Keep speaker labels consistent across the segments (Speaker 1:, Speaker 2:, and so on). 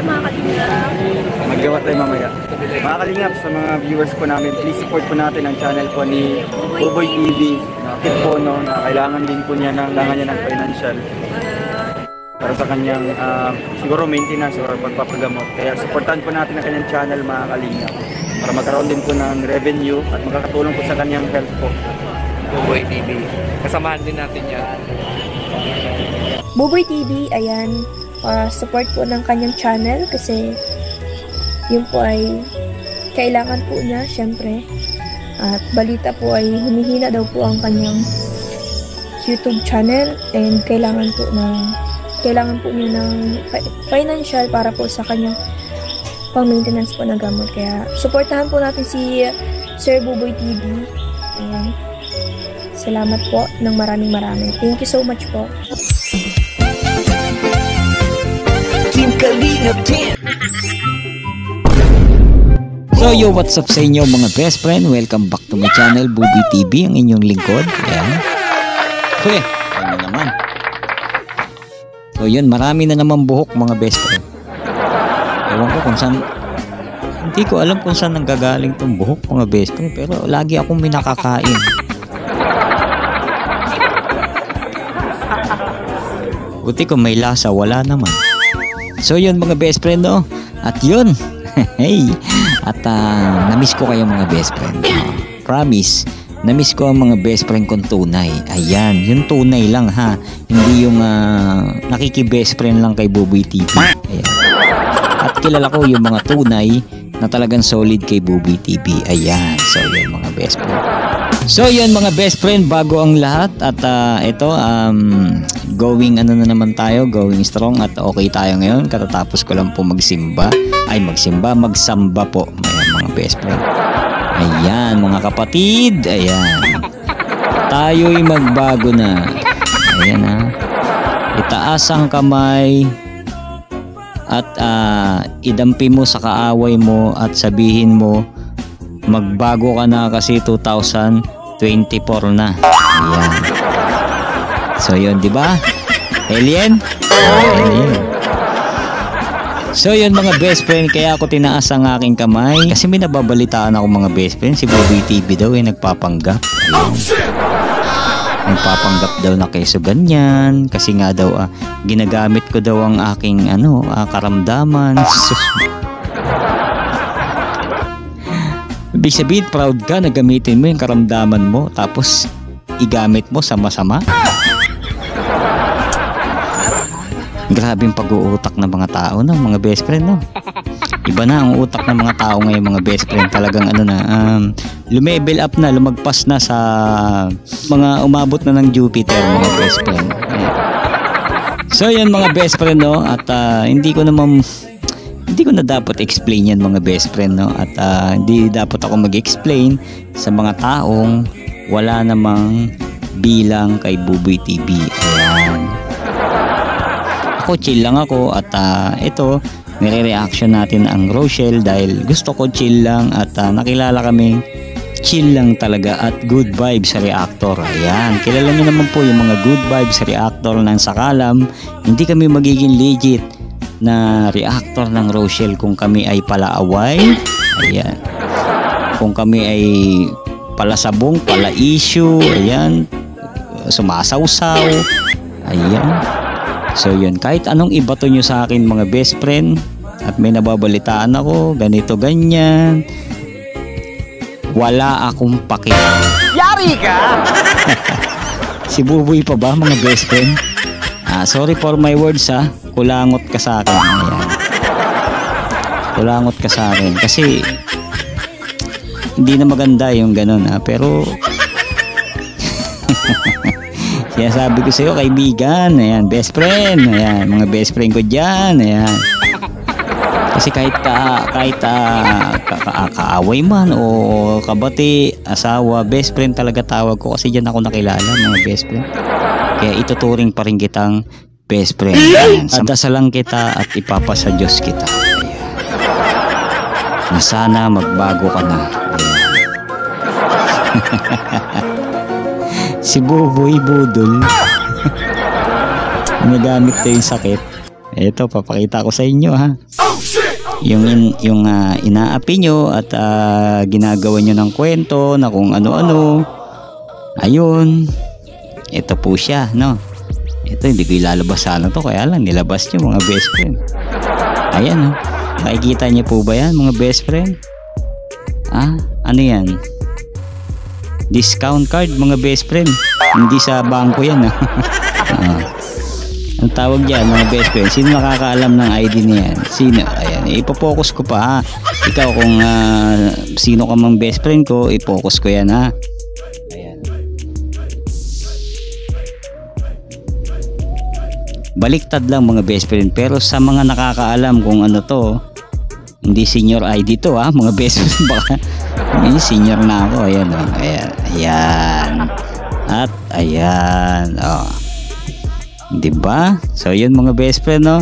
Speaker 1: mga kalingap.
Speaker 2: Maggawa tayo mamaya. Mga kalingap, sa mga viewers po namin, please support po natin ang channel po ni Buboy TV. Nakit po, no, na kailangan din po niya ng financial para sa kanyang siguro maintenance or pagpapagamot. Kaya supportan po natin ang kanyang channel, mga kalingap, para magkaroon din po ng revenue at makakatulong po sa kanyang health po.
Speaker 3: Buboy TV. Kasamahan din natin yan.
Speaker 1: Buboy TV, ayan, support po ng kanyang channel kasi yun po ay kailangan po niya, syempre. At balita po ay humihina daw po ang kanyang YouTube channel and kailangan po niya ng financial para po sa kanyang pang-maintenance po ng gamot. Kaya supportahan po natin si Sir Buboy TV. Ayan. Salamat po ng maraming. Thank you so much po.
Speaker 4: Team Kalingap Team.
Speaker 5: So yo, what's up sa inyo mga best friend? Welcome back to my channel, Buboy TV, ang inyong lingkod. Ayan. Ano naman? So yun, marami na naman buhok mga best friend. Ewan ko kung saan, hindi ko alam kung saan nanggagaling tong buhok mga best friend, pero lagi akong minakakain. Buti ko may lasa, wala naman. So yun mga best friend, no? At yun, hey, at namiss ko kayo mga best friend. Promise, namiss ko ang mga best friend kong tunay. Ayan, yung tunay lang ha. Hindi yung nakiki-best friend lang kay Buboy TV. Ayan. At kilala ko yung mga tunay na talagang solid kay Buboy TV. Ayan, so yun mga best friend. So yun mga best friend, bago ang lahat at ito going ano na naman tayo, going strong at okay tayo ngayon. Katatapos ko lang po magsamba po. Ayan mga best friend. Ayan mga kapatid, ayan. Tayo'y magbago na. Ayan ha. Itaas ang kamay at idampi mo sa kaaway mo at sabihin mo magbago ka na kasi 2024 na. Ayan. So yun, di ba? Alien? Alien. So yun mga best friend, kaya ako tinaas ang aking kamay kasi may nababalitaan ako mga best friend, si Buboy TV daw ay nagpapanggap. Ayan. Nagpapanggap daw na keso ganyan kasi nga daw ginagamit ko daw ang aking karamdaman. Ibig sabihin, proud ka na gamitin mo yung karamdaman mo tapos igamit mo sa masama. Grabe yung pag-uutak ng mga tao, no? Mga best friend, no? Iba na ang utak ng mga tao ngayon, mga best friend. Talagang lumevel up na, lumagpas na sa mga umabot na ng Jupiter, mga best friend. Ayan. So yan mga best friend, no? At hindi ko na dapat explain yan mga best friend, no? At hindi dapat ako mag-explain sa mga taong wala namang bilang kay Buboy TV. Ayan. Ako chill lang ako at ito nire-reaction natin ang Rochelle dahil gusto ko chill lang at nakilala kaming chill lang talaga at good vibes reactor. Ayan, kilala niyo naman po yung mga good vibes reactor ng Sakalam. Hindi kami magiging legit na reactor ng Rochelle kung kami ay palaaway. Ayan. Kung kami ay palasabong, pala-issue, ayan, sumasawsaw. Ayan. So yun, kahit anong ibato nyo sa akin mga best friend at may nababalitaan ako, ganito ganyan, wala akong pake.
Speaker 4: Yari ka!
Speaker 5: Si Buboy pa ba mga best friend? Sorry for my words kulangot ka sa akin. Ayan. Kulangot ka sa akin kasi hindi na maganda yung ganun pero sinasabi ko sa'yo kaibigan, ayan, best friend, ayan, mga best friend ko dyan, ayan. Kasi kahit kaaway man o kabati, asawa, best friend talaga tawag ko kasi dyan ako nakilala mga best friend. Kaya ituturing pa rin kitang best friend. Ayan, dasalan kita at ipapasa Diyos kita. Ayan. Na sana magbago ka na. Si Buboy Budol. Nagamit ko yung sakit. Ito, papakita ko sa inyo ha. Yung inaapi nyo at ginagawa nyo ng kwento na kung ano-ano. Ayun. Ito po siya, no? Ito, hindi ko ilalabas sana to, kaya lang nilabas nyo mga best friend. Ayan, no? Makikita niyo po ba yan mga best friend? Ano yan? Discount card mga best friend. Hindi sa bangko yan. Ang tawag dyan mga best friend, sino nakakaalam ng ID niyan? Sino? Ayan, ipopokus ko pa ha. Ikaw kung sino ka mang best friend ko, ipokus ko yan ha. Ayan. Baliktad lang mga best friend, pero sa mga nakakaalam kung ano to, hindi senior ID to ha mga best friend. Baka senior na ako. Ayan o. Ayan. At ayan. O. Diba? So yun mga best friend, no?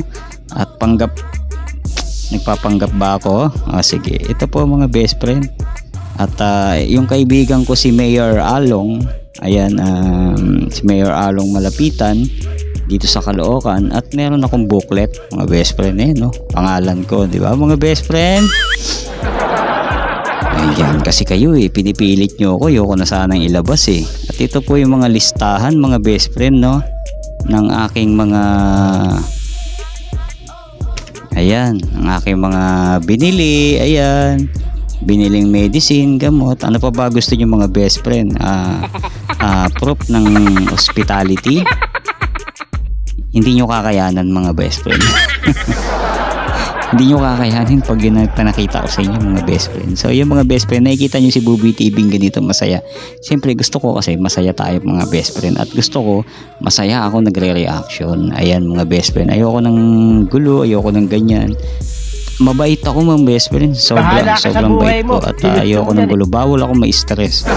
Speaker 5: At panggap. Nagpapanggap ba ako? Sige. Ito po mga best friend. At yung kaibigan ko si Mayor Along. Ayan. Si Mayor Along Malapitan. Dito sa Caloocan. At meron akong booklet mga best friend no? Pangalan ko, di ba mga best friend? Ayan, kasi kayo pinipilit nyo ako, ayoko na sanang ilabas At ito po yung mga listahan mga best friend, no? Ng aking mga ang aking mga binili, biniling medicine, gamot. Ano pa ba gusto nyo mga best friend? Proof ng hospitality. Hindi nyo kakayanan mga best friend. Hindi nyo kakayanin pag nakita ko sa inyo mga best friend. So yung mga best friend, nakikita nyo si Buboy TV ganito masaya. Siyempre gusto ko kasi masaya tayo mga best friend. At gusto ko masaya ako nagre-reaction. Ayan mga best friend. Ayoko ng gulo, ayoko ng ganyan. Mabait ako mga best friend. Sobrang bait ko. At ayoko ng gulo. Bawal ako ma-stress.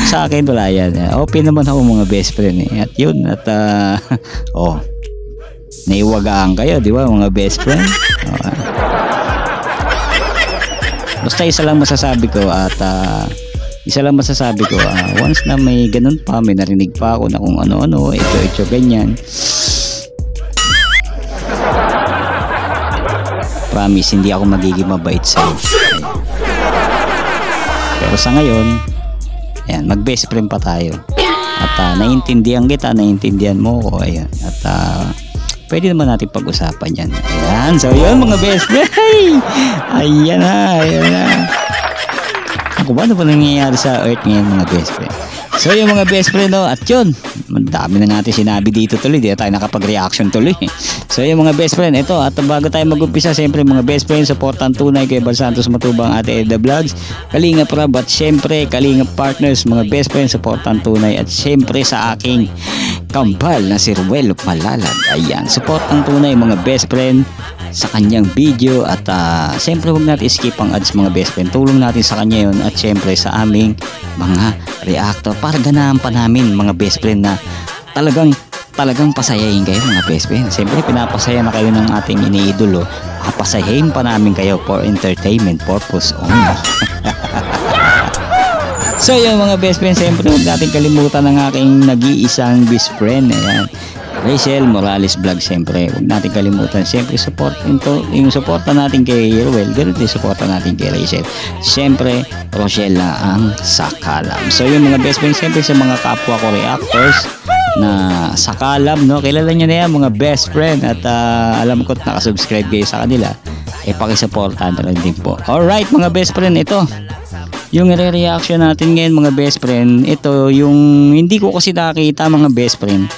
Speaker 5: Sa akin wala yan. Open naman ako mga best friend At yun. At naiwagaan kayo, di ba mga best friend? Basta isa lang masasabi ko at once na may ganun pa, may narinig pa ako na kung ano-ano, ito ganyan. Promise, hindi ako magiging mabait sa'yo. Pero sa ngayon, ayan, mag best friend pa tayo. At naiintindihan kita, naiintindihan mo ko. Ayan. At pwede naman natin pag-usapan yan. Ayan. So yun mga best friend. Ayan na. Ako ba ano pa nangyayari sa earth ngayon mga best friend? So yung mga best friend at yun, dami na natin sinabi dito tuloy, di na tayo nakapag-reaction tuloy. So yung mga best friend, ito at bago tayo mag-umpisa, siyempre mga best friend, supportan tunay kay Bal Santos Matubang, Ate Edna Vlogs, Kalinga Prab at siyempre Kalinga Partners, mga best friend, supportan tunay at siyempre sa aking kambal na si Ruel Malalag. Ayan, supportan tunay mga best friend sa kanyang video at siyempre huwag natin skip ang ads mga best friend, tulong natin sa kanya yun at siyempre sa aming mga reactor para ganahan pa namin mga best friend na talagang pasayahin kayo mga best friend. Siyempre pinapasaya na kayo ng ating iniidolo, papasayahin pa namin kayo for entertainment purpose only. So yung mga best friend, siyempre huwag natin kalimutan ng aking nag-iisang best friend. Ayan, Rachel Morales Vlog, siyempre huwag natin kalimutan. Siyempre yung supporta natin kay Ruel, ganun din supporta natin kay Rachel. Siyempre Rochelle na ang sakalam. So yung mga best friend, siyempre sa mga kapwa ko reactors na sakalam, no, kilala nyo na yan mga best friend at alam ko nakasubscribe kayo sa kanila, pakisuportahan na rin din po. Alright mga best friend, ito yung re-reaction natin ngayon mga best friend. Ito yung hindi ko kasi nakita mga best friend,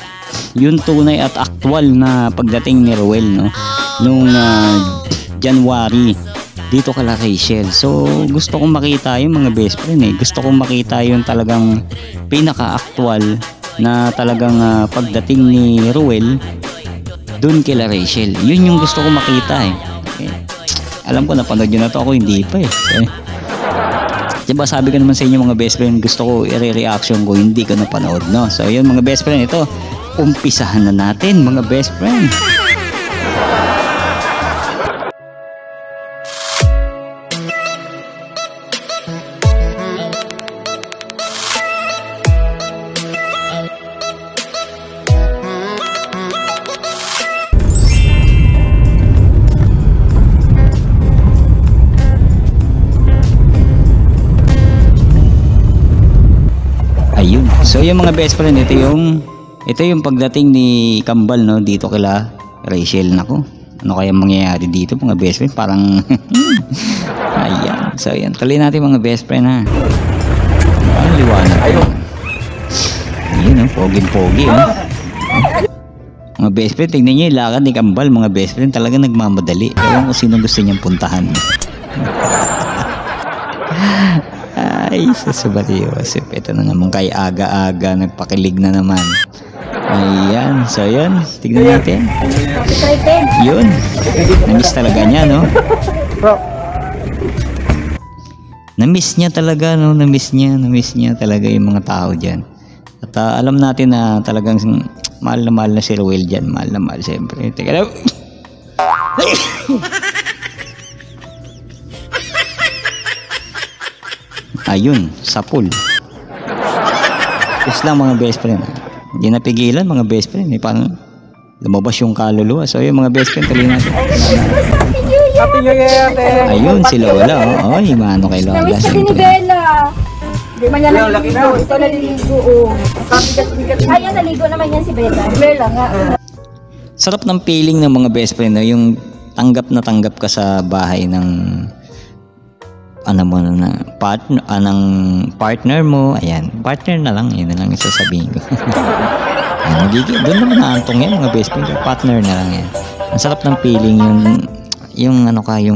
Speaker 5: yung tunay at actual na pagdating ni Ruel, no, nung January dito kala Rachel. So gusto kong makita yung mga best friend gusto kong makita yung talagang pinaka-actual na talagang pagdating ni Ruel dun kila Rachel. Yun yung gusto kong makita Alam ko napanood nyo na to, ako hindi pa diba sabi ko naman sa inyo mga best friend, gusto ko i-reaction ko, hindi ko napanood, no? So yun mga best friend, ito umpisahan na natin mga best friend. So yung mga best friend, ito yung pagdating ni Kambal, no, dito kila Rachel. Nako, ano kaya mangyayari dito mga best friend? Parang ayan. So ayan, tuloy natin mga best friend ha. Ang liwanag. Ayun, no, poging-pogi, no. Mga best friend, tignan nyo yung lakad ni Kambal, mga best friend, talaga nagmamadali. Ewan ko sino gusto niyang puntahan. Ay, sasabaliwasip. Ito na naman kay aga-aga, nagpakilig na naman. Ayan, so yun, tignan natin. Yun, namiss talaga niya, no? Namiss niya talaga, no? Namiss niya talaga yung mga tao dyan. At alam natin na talagang mahal na si Ruel dyan. Mahal na mahal, siyempre. Teka lang. Ayun, sa pool. Tapos lang mga best friend. Hindi napigilan mga best friend. Parang lumabas yung kaluluwa. So yung mga best friend, tuloy natin.
Speaker 2: Happy New Year, ate!
Speaker 5: Ayun, si Lola. Oh. Ay, mano kay Lola.
Speaker 1: Namiss kasi ni Bella. Di man yan naligo. Ito naligo. Kaya naligo naman yan si Bella. Bella nga.
Speaker 5: Sarap ng feeling ng mga best friend. No? Yung tanggap na tanggap ka sa bahay ng partner mo. Ayan, partner na lang. Yun na lang yung sasabihin ko. Ayan, doon naman naantong yan mga best friend. Partner na lang yan. Ang sarap ng feeling yung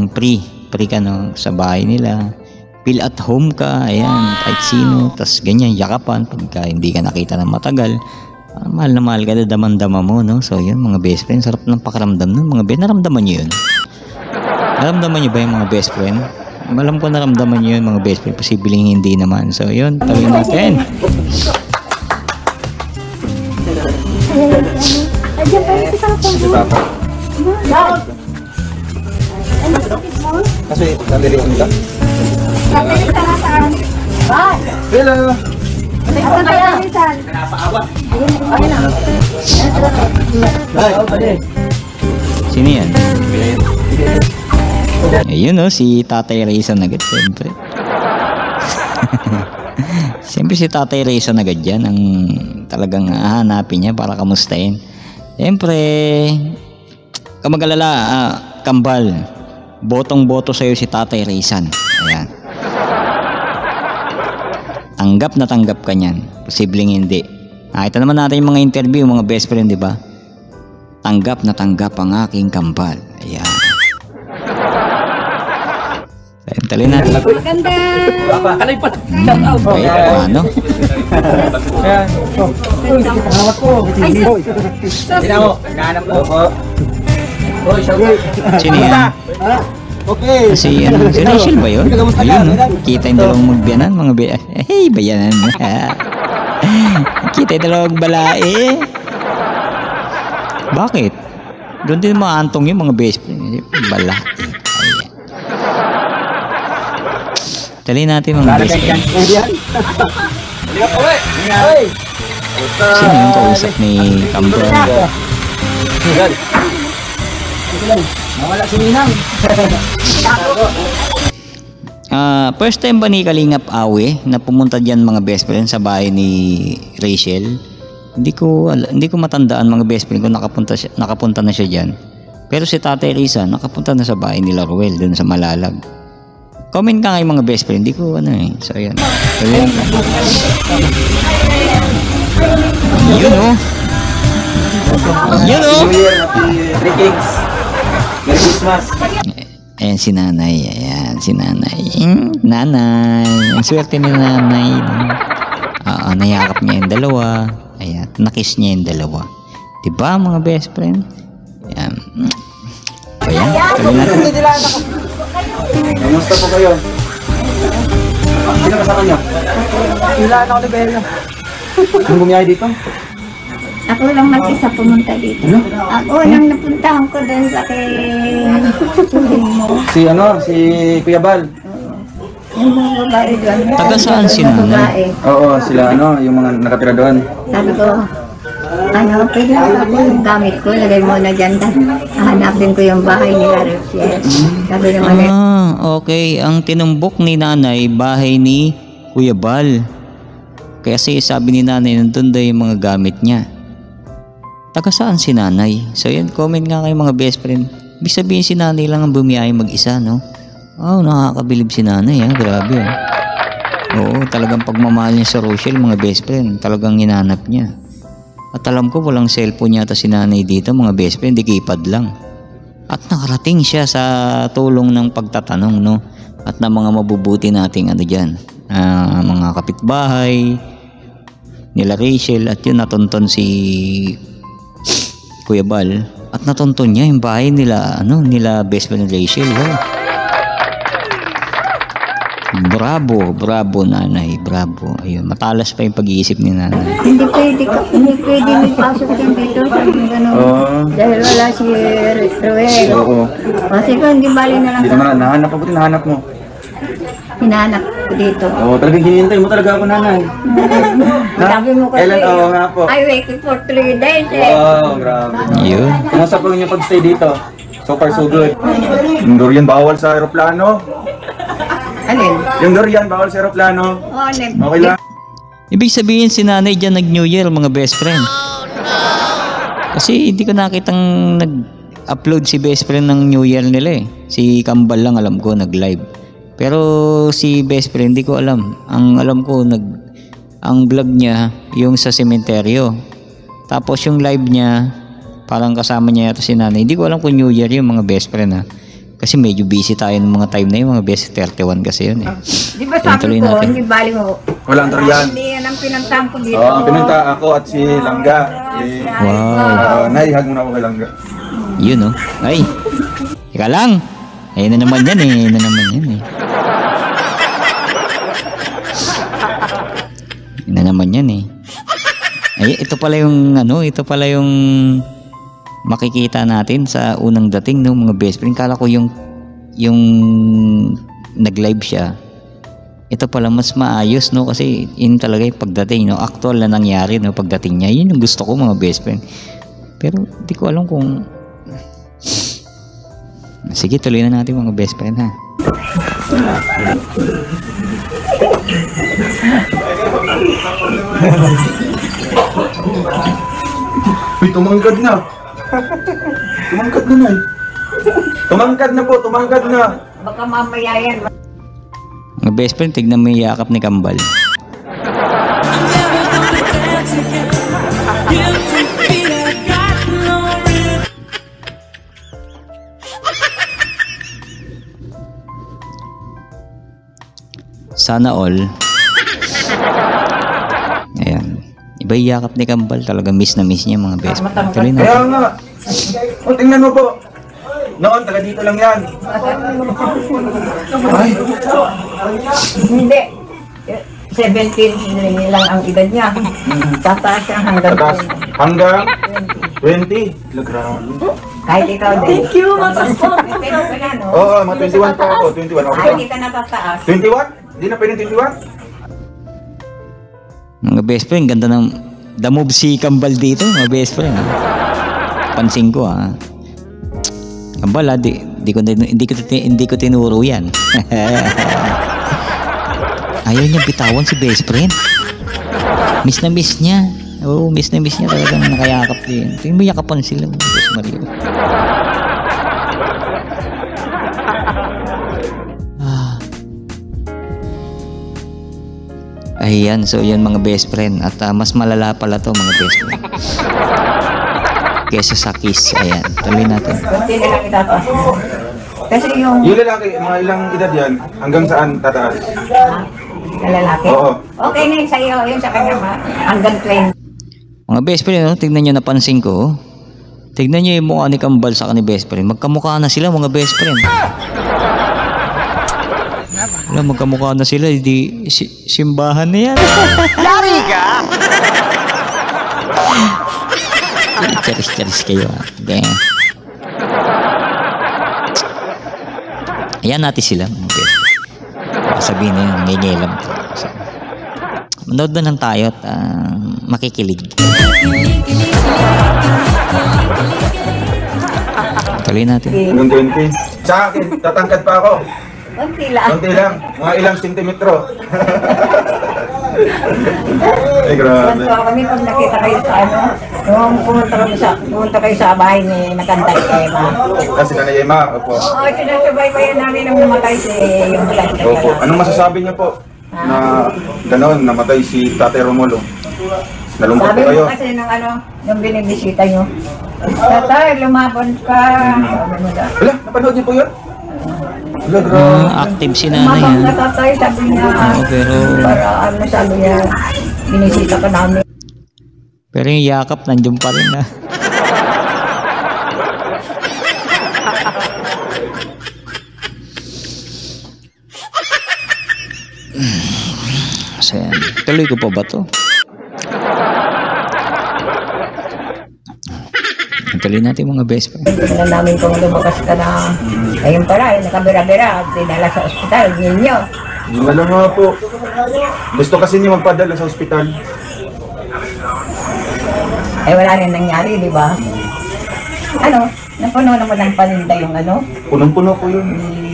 Speaker 5: pre ka no, sa bahay nila. Feel at home ka. Ayan, kahit sino. Tas ganyan, yakapan. Pagka hindi ka nakita ng matagal. Mahal na mahal ka, daman-dama mo, no? So yun mga best friend. Sarap ng pakiramdam nun. Mga best, naramdaman nyo yun? Naramdaman nyo ba yung mga best friend? Alam ko naramdaman nyo yun mga best friend. Posibleng hindi naman. So yun, tawin natin.
Speaker 1: Ayan pa yung si Papa.
Speaker 2: Kasi nandiriwan ka?
Speaker 1: Nandiriwan ka saan? Bye!
Speaker 2: Hello!
Speaker 1: Asan kaya nandiriwan? Ayun na.
Speaker 5: Sino yan? Ayun no, si Tatay Rayson agad, siyempre. Siyempre si Tatay Rayson agad yan ang talagang hahanapin niya para kamustahin. Siyempre, kamagalala, Kambal, botong-boto sa'yo si Tatay Rayson. Ayan. Tanggap na tanggap ka niyan. Posibleng hindi. Nakita naman natin yung mga interview, mga best friend, di ba? Tanggap na tanggap ang aking Kambal. Ayan. Tali natin.
Speaker 1: Maganda!
Speaker 3: Alay pa!
Speaker 5: Okay, ano?
Speaker 2: Ayan. Salamat po. Naghahanap po.
Speaker 5: Sino yan?
Speaker 2: Okay.
Speaker 5: Si Rachel ba yun? Ayun, kita yung dalawang magbiyanan, mga hey, bayanan. Kita yung dalawang balae. Bakit? Doon din maantong yung mga best friend. Balae. Tali natin mga best friend. Sino yung kausap ni Kambal?
Speaker 2: Nawala si Ninang.
Speaker 5: First time ba ni Kalingap Awe na pumunta diyan mga best friend sa bahay ni Rachel? Hindi ko matandaan mga best friend kung nakapunta na siya diyan. Pero si Tatay Risa nakapunta na sa bahay ni Ruel doon sa Malalag. Comment ka nga yung mga best friend, hindi ko So ayan. Yun oh. Yun oh.
Speaker 2: New Year, Happy Kings. Merry Christmas.
Speaker 5: Ayan si nanay. Ayan si nanay. Nanay. Ang swerte ni nanay. Nayakap niya yung dalawa. Ayan. Nakiss niya yung dalawa. Diba mga best friend? Ayan. Ayan. Tuloy natin.
Speaker 2: Kamusta po kayo? Sino kasama niyo? Ilan ako ni Bella. Sino bumiyahe dito?
Speaker 6: Ako lang mag-isa pumunta dito. Ako lang napuntahan ko doon sa kay mo.
Speaker 2: Si Kuya Bal.
Speaker 6: Yung mga babae doon.
Speaker 5: Taga saan si nanay?
Speaker 2: Oo, sila yung mga nakatira doon.
Speaker 6: Sabi ko, pwede ako yung gamit ko, lagay mo na dyan. Hanapin ko yung bahay nila, Rachel. Sabi naman
Speaker 5: Okay. Ang tinumbok ni nanay, bahay ni Kuya Bal. Kasi sabi ni nanay, nandun daw yung mga gamit niya. Taga saan si nanay? So yan, comment nga kayo mga best friend. Ibig sabihin si nanay lang ang bumiyahe mag-isa, no? Oh, nakakabilib si nanay, ha? Grabe, ha? Oo, talagang pagmamahal niya sa Rochelle, mga best friend. Talagang hinanap niya. At alam ko, walang cellphone yata si nanay dito, mga best friend. Di keypad lang. At nakarating siya sa tulong ng pagtatanong, no? At na mga mabubuti nating ano dyan, mga kapitbahay nila Rachel, at yun natunton si Kuya Bal, at natunton niya yung bahay nila nila best friend Rachel. Wow. Bravo nanay, bravo. Ayun, matalas pa yung pag-iisip ni nanay.
Speaker 6: Hindi pwede may pasok yan dito. Sabi gano'n. Dahil wala si Ruel.
Speaker 2: Oo.
Speaker 6: Kasi kung hindi bali na lang
Speaker 2: Hindi naman, nahanap ako, nahanap mo.
Speaker 6: hinahanap ko dito.
Speaker 2: Oo, talagang hinihintay mo talaga ako, nanay.
Speaker 6: Sabi mo kasi,
Speaker 2: Kailan? Oo nga po.
Speaker 6: I waited for 3 days eh.
Speaker 2: Wow, grabe.
Speaker 5: Yun.
Speaker 2: Kumusta po yung pag-stay dito? So far, so good. Yung durian bawal sa aeroplano.
Speaker 6: Alin?
Speaker 2: Yung durian bawal sa aeroplano. Okay lang.
Speaker 5: Ibig sabihin si nanay dyan nag-New Year, mga best friend. Kasi hindi ko nakitang nag-upload si best friend ng New Year nila eh. Si Kambal lang alam ko nag-live. Pero si best friend hindi ko alam. Ang alam ko ang vlog niya yung sa sementeryo. Tapos yung live niya parang kasama niya yata si nanay. Hindi ko alam kung New Year yung mga best friend ha. Kasi medyo busy tayo ng mga time na yung mga best 31 kasi yun eh.
Speaker 6: Di ba sabi ko, hindi bali mo.
Speaker 2: Walang durian.
Speaker 6: Hindi yan ang pinagtampo dito.
Speaker 2: Oo, ang pinunta ako at si Langga.
Speaker 5: Wow.
Speaker 2: Naihag muna ako kay Langga.
Speaker 5: Yun oh. Ay. Ika lang. Ayun na naman yan eh. Ayun na naman yan eh. Ayun na naman yan eh. Ay, ito pala yung ito pala yung makikita natin sa unang dating ng mga best friend. Kala ko yung nag-live siya. Ito pala mas maayos no kasi yun talaga yung pagdating no, actual na nangyari no pagdating niya. Yun yung gusto ko mga best friend. Pero hindi ko alam kung sige, tuloy na natin mga best friend ha.
Speaker 2: Uy, tumangkad na. Tumangkad na, Nay. Tumangkad na po, tumangkad na.
Speaker 6: Baka mamaya yan.
Speaker 5: Mga best friend, tignan mo yung yakap ni Kambal. Sana all. Ayan. Iba yung yakap ni Kambal. Talaga miss na miss niya mga best friend. Tuloy na.
Speaker 2: Kaya nga. O, tingnan mo po. Noon, taga dito lang yan. Ay.
Speaker 6: Hindi. 17 lang ang edad niya. Tataas siya hanggang
Speaker 2: Tatas. Hanggang 20. Grabe.
Speaker 6: kahit ikaw din. Thank you, mataspon.
Speaker 2: Oo, mga 21 pa ako. 21 ako.
Speaker 6: Ay, hindi ka natataas.
Speaker 2: 21? Hindi na pwedeng 21?
Speaker 5: Mga best friend, ganda ng the move si Kambal dito, mga best friend. Pansin ko ha. Kambal ha, hindi ko tinuro yan. Ayaw niya bitawan si best friend. Miss na miss niya. Oo, miss na miss niya talagang nakayakap din. Tingin mo yakapan sila. Diyos Maria. Ayan, so yan mga best friend. At mas malala pala to mga best friend. Kesa sa kiss. Ayan, tuloy natin.
Speaker 6: Kunti na lang itataas mo. Kasi yung
Speaker 2: Yung lalaki, mga ilang edad yan, hanggang saan tataas?
Speaker 6: lalaki.
Speaker 2: Oo.
Speaker 6: Okay na yun sa'yo, yun sa kanya hanggang 20.
Speaker 5: Mga best friend, no? Tignan nyo, napansin ko. Tignan nyo yung mukha ni Kambal sa ni best friend. Magkamukha na sila mga best friend. Wala, magkamukha na sila. Di, simbahan na yan.
Speaker 4: Yari ka!
Speaker 5: Charis-charis kayo. Okay. Ayan natin sila mga best friend. Sabihin na yun, may ngelam to. So, manood na lang tayo at makikilig. Tuloy natin.
Speaker 2: Hanggang 20. Sa akin, tatangkad pa ako.
Speaker 6: Kunti lang.
Speaker 2: Kunti lang, mga ilang sentimetro. Ay, grabe.
Speaker 6: Tuwa kami pag nakita kayo sa ano, nung pumunta kayo sa bahay ni Matanda Emma.
Speaker 2: Kasi na Emma, opo.
Speaker 6: Oo, sinasubaybayan namin nang namatay si yung Matanda.
Speaker 2: Opo. Anong masasabi niyo po na gano'n, namatay si Tatay Romulo? Nalungkot
Speaker 6: Sabi
Speaker 2: po kayo?
Speaker 6: mo kasi nung ano, nung binibisita nyo, Tatay, lumabon ka. Sabi mo na.
Speaker 2: Wala, napanood niyo po yun? Wala, grabe.
Speaker 5: Active si nanay
Speaker 6: Lumabon ka,
Speaker 5: ha.
Speaker 6: Tatay, sabi niya.
Speaker 5: Oo, pero-
Speaker 6: Para ano, sabi niya, binisita ka namin.
Speaker 5: Pero yung yakap nandiyan pa rin ha. So yan, tuloy ko pa ba to? Tuloy natin mga best friend.
Speaker 6: Tingnan namin kung lumakas ka na. Ayun pala, nakabira-bira. Dinala sa ospital, ninyo.
Speaker 2: Hindi na lang nga po. Gusto kasi niya magpadala sa ospital.
Speaker 6: Ay wala rin nangyari, di ba? Ano, napuno naman ng paninda yung ano?
Speaker 2: Punong-puno po yun.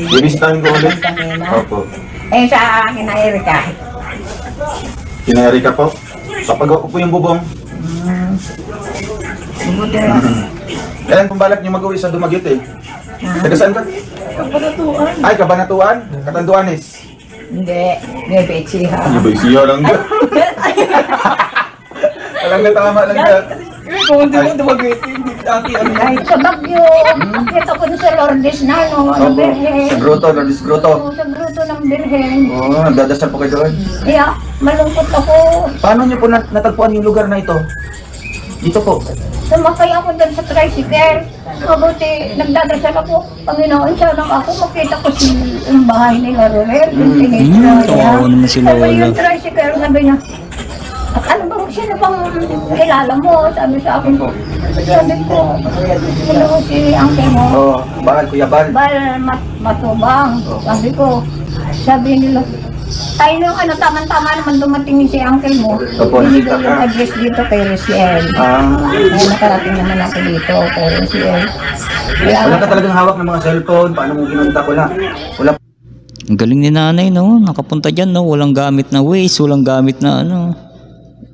Speaker 2: Bibisitahin ko ulit.
Speaker 6: Tangina.
Speaker 2: Opo.
Speaker 6: Eh sa akin na Erika.
Speaker 2: Kinayari ka po. Papagawa ko po yung bubong.
Speaker 6: Buti na.
Speaker 2: Kailan pong balak niyo mag-uwi sa Dumaguete eh? Taga saan ka? Ay, Kabanatuan? Katanduanes?
Speaker 6: Hindi, Bebetsi ha.
Speaker 2: Ano ba yung siya lang ka? Alam na tama lang ka. Kung hindi mo Dumaguete, hindi
Speaker 6: Kahit sa Bagyo, akit ako sa Lourdes na, no? Ano,
Speaker 2: Opo,
Speaker 6: Birhen.
Speaker 2: sa Grotto, Lourdes Grotto.
Speaker 6: Oo, sa gruto ng Birhen.
Speaker 2: Oo, nagdadasal po kayo doon.
Speaker 6: Kaya, malungkot ako.
Speaker 2: Paano niyo po natagpuan yung lugar na ito? Dito po.
Speaker 6: Sumakay ako doon sa tricycle. Mabuti, nagdadasal ako. Panginoon, sana ako makita ko yung bahay nila Romel.
Speaker 5: Oo naman si
Speaker 6: Sabi
Speaker 5: Lola.
Speaker 6: yung tricycle, sabi niya, ano bang, sino bang kilala mo? Sabi sa akin ko. Sabi ko, hello si Uncle mo.
Speaker 2: Oo, Bal, Kuya Bal.
Speaker 6: Matubang. Sabi nila, ay nung ano, tama-tama naman dumating si Uncle mo.
Speaker 2: Opo,
Speaker 6: Hindi
Speaker 2: nakita
Speaker 6: ko yung
Speaker 2: ka.
Speaker 6: address dito kay Rociel. Ay, nakarating naman ako dito kay Rociel.
Speaker 2: Wala ka talagang hawak ng mga cellphone. Paano mo kinunta ko na? Wala.
Speaker 5: Ang galing ni nanay no, nakapunta dyan no, walang gamit na Waze, walang gamit na ano.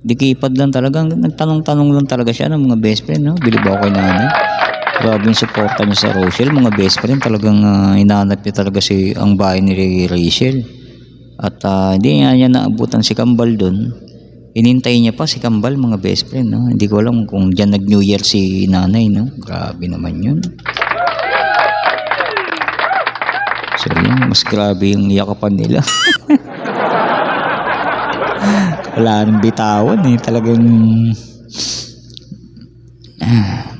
Speaker 5: Dikipad lang talagang, nagtanong-tanong lang talaga siya ng mga best friend no. Bilib ako kay nanay. Grabe yung supporta niya sa Rochelle, mga best friend talagang hinahanap niya talaga ang bahay ni Rachel. At hindi niya naabutan si Kambal doon. Inintay niya pa si Kambal, mga best friend no. Hindi ko alam kung diyan nag New Year si nanay no. Grabe naman yun. So yun, mas grabe yung yakapan nila. Wala nang bitawan eh. Talagang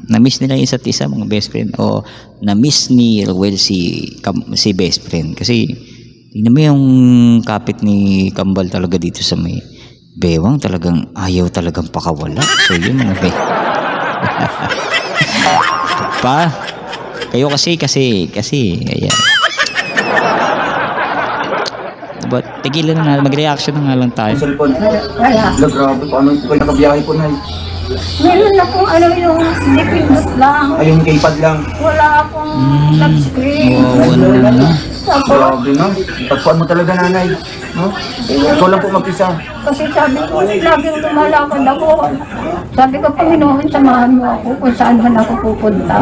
Speaker 5: na-miss nila yung isa't isa, mga best friend. O na-miss ni Ruel si best friend. Kasi tingnan mo yung kapit ni Kambal talaga dito sa may bewang. Talagang ayaw talagang pakawala. So yun mga pa kayo kasi ayan. But tigilan na natin, mag-reaction na nga lang tayo.
Speaker 2: Cellphone.
Speaker 6: Wala.
Speaker 2: Wala, grabe. Paano po kayo nakabiyahe po na eh?
Speaker 6: Meron akong ano yung dipindot lang.
Speaker 2: Ay, yung keypad lang.
Speaker 6: Wala akong touch screen.
Speaker 5: Wala na.
Speaker 6: Sabi,
Speaker 2: Grabe no? Tagpuan mo talaga nanay. No? Ikaw lang po mag-isa.
Speaker 6: kasi sabi ko, laging lumalakad ako. Sabi ko, Panginoon, samahan mo ako kung saan man ako pupunta.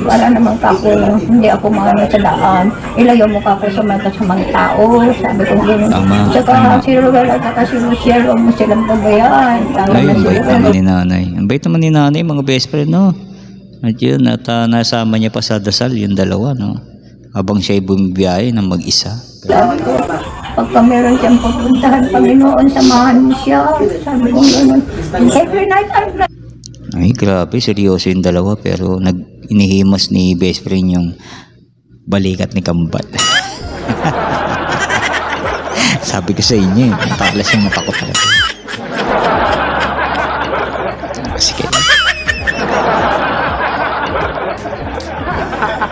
Speaker 6: Para naman kako, hindi ako maano sa daan. Ilayo mo kako sa mga tao. Sabi ko, gano'n.
Speaker 5: Tama.
Speaker 6: Saka si Ruel at saka si Luciel, huwag mo silang pabayaan. Tama
Speaker 5: Ay,
Speaker 6: na
Speaker 5: ang
Speaker 6: si
Speaker 5: bait
Speaker 6: Ruel.
Speaker 5: naman ni nanay. Ang bait naman ni nanay, mga best friend, no? At yun, at nasama niya pa sa dasal, yung dalawa, no? Habang siya'y bumibiyahe ng mag-isa.
Speaker 6: Sabi ko, pagka meron siyang pupuntahan, Panginoon, samahan mo siya. Sabi ko gano'n. Every night I pray.
Speaker 5: Ay, grabe, seryoso yung dalawa, pero inihimas ni best friend yung balikat ni Kambal. Sabi ko sa inyo, matalas yung mata ko talaga. Sige.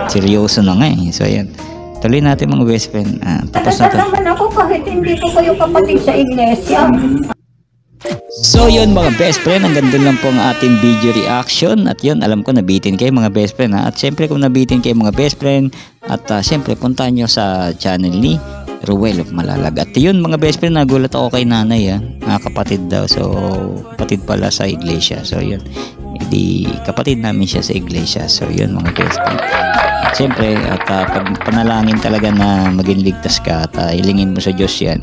Speaker 5: Seryoso na nga eh. So ayan, tuloy natin mga best friend. Tapos na
Speaker 6: Nasal
Speaker 5: to.
Speaker 6: naman ako kahit hindi ko kayo kapatid sa iglesia.
Speaker 5: So yun mga best friend, hanggang doon lang po ang ating video reaction. At yun, alam ko nabitin kayo mga best friend ha? At syempre kung nabitin kayo mga best friend, at syempre puntahan nyo sa channel ni Ruel of Malalag. At yun mga best friend, nagulat ako kay nanay kapatid daw. So kapatid pala sa iglesia. So yun, hindi kapatid namin siya sa iglesia. So yun mga best friend. At syempre at pag panalangin talaga na maging ligtas ka at hilingin mo sa Diyos yan.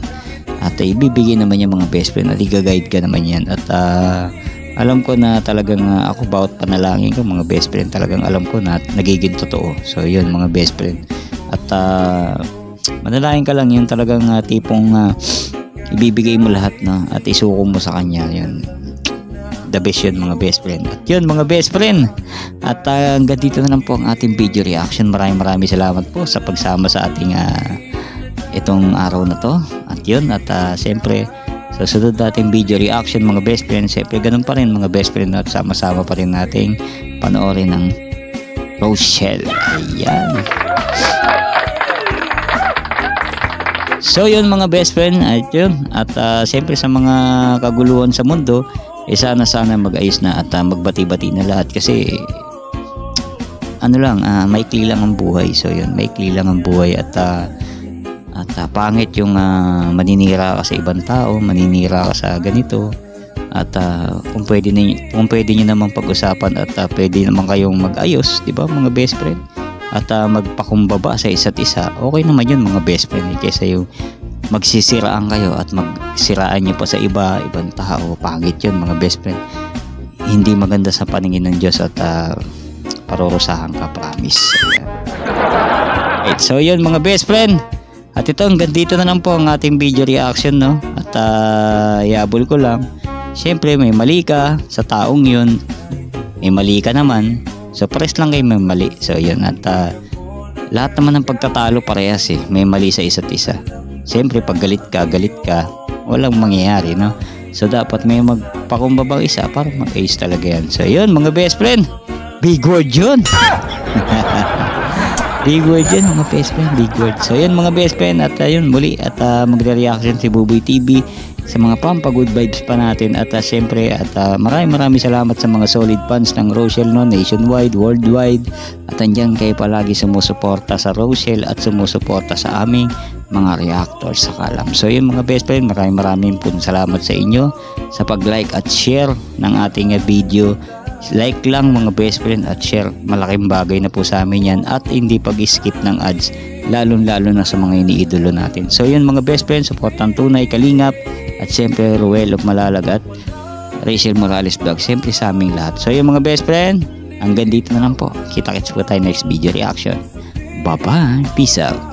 Speaker 5: At ibibigay naman yung mga best friend at i-guide ka naman yan. At alam ko na talagang ako bawat panalangin ko mga best friend, talagang alam ko na nagiging totoo. So yun mga best friend. At manalangin ka lang, yun talagang tipong ibibigay mo lahat at isuko mo sa kanya. Yun, the best yun mga best friend. At yun mga best friend, at hanggang dito na lang po ang ating video reaction. Maraming salamat po sa pagsama sa ating itong araw na to. At yun, at siyempre sa sunod nating video reaction mga best friend, siyempre ganun pa rin mga best friend, at sama-sama pa rin nating panoorin ng Rochelle. Ayan. So yun mga best friend, at yun, at siyempre sa mga kaguluhan sa mundo, sana mag-ayos na at magbati-bati na lahat, kasi maikli lang ang buhay. So yun, maikli lang ang buhay, at pangit yung maninira ka sa ibang tao, maninira ka sa ganito. At kung pwede nyo naman pag-usapan at pwede naman kayong mag-ayos, di ba mga best friend? At magpakumbaba sa isa't isa, okay naman yun mga best friend, kaysa yung magsisiraan kayo at magsiraan nyo pa sa ibang tao. Pangit yun mga best friend, hindi maganda sa paningin ng Diyos, at parurusahan ka, promise. Right, so yun mga best friend, at ito hanggang dito na lang po ang ating video reaction, no? At iabol ko lang, syempre may mali ka sa taong yun, may mali ka naman. So pares lang kayo may mali. So yun, at lahat naman ng pagtatalo parehas may mali sa isa't isa. Siyempre pag galit ka, walang mangyayari, no? So dapat may magpakumbabang isa para mag-ayos talaga yan. So yun mga best friend, big word yun. Big word yun mga best friend, big word. So yun mga best friend, at yun muli, at magre-reaction si Buboy TV sa mga good vibes pa natin. At siyempre, at maraming salamat sa mga solid fans ng Rochelle, no, nationwide, worldwide. At andyan kayo palagi sumusuporta sa Rochelle at sumusuporta sa aming mga reactors sa Kalam. So yun mga best friend, maraming po salamat sa inyo sa pag-like at share ng ating video. Like lang mga best friend at share, malaking bagay na po sa amin yan, at hindi pag-skip ng ads, lalo na sa mga iniidolo natin. So yun mga best friend, supportan tunay Kalingap, at siyempre Ruel of Malalag at Rachel Morales Vlog, siyempre sa aming lahat. So yun mga best friend, hanggang dito na lang po. Kita-kits po tayo next video reaction. Bye bye, peace out.